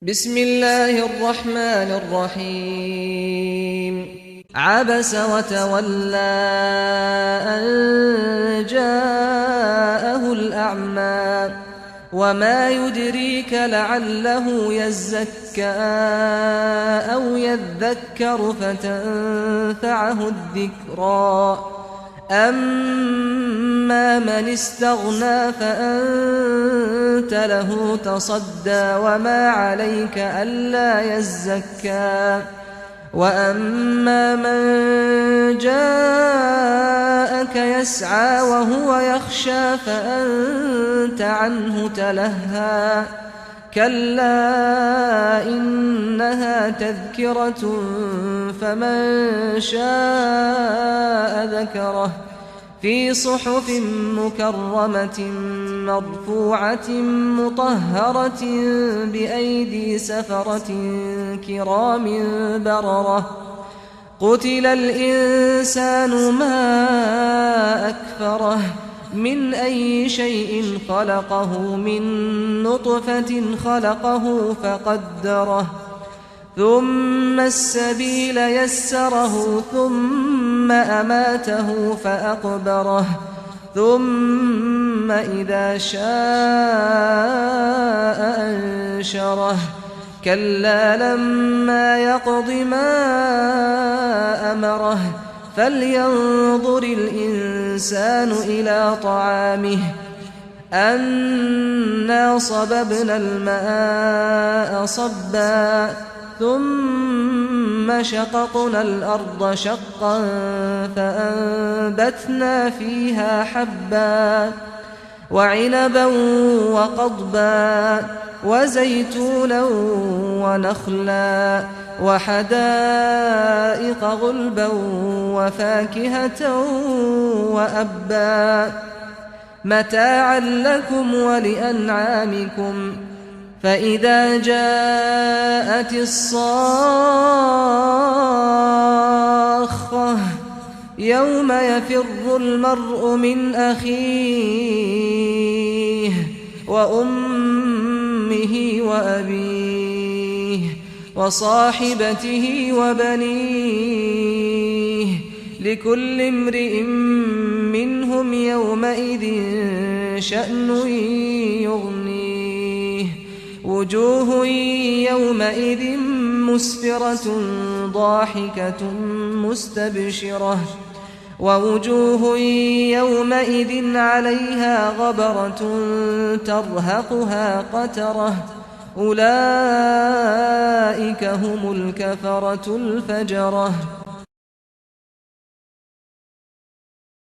بسم الله الرحمن الرحيم عبس وتولى أن جاءه الأعمى وما يدريك لعله يزكى أو يذكر فتنفعه الذكرى أما من استغنى فأنت له تصدى وما عليك ألا يزكى وأما من جاءك يسعى وهو يخشى فأنت عنه تلهى كلا إنها تذكرة فمن شاء ذكره في صحف مكرمة مرفوعة مطهرة بأيدي سفرة كرام بررة قتل الإنسان ما أكفره من أي شيء خلقه من نطفة خلقه فقدره ثم السبيل يسره ثم أماته فأقبره ثم إذا شاء أنشره كلا لما يقض ما أمره فلينظر الإنسان إلى طعامه أنا صببنا الماء صبا ثم شققنا الأرض شقا فأنبتنا فيها حبا وعنبا وقضبا وزيتونا ونخلا وحدائق غلبا وفاكهة وأبا متاعا لكم ولأنعامكم فإذا جاءت الصاخة يوم يفر المرء من أخيه وأمه وأبيه وصاحبته وبنيه لكل امرئ منهم يومئذ شأن يغنيه وجوه يومئذ مسفرة ضاحكة مستبشرة ووجوه يومئذ عليها غبرة ترهقها قترة أولئك هم الكفرة الفجرة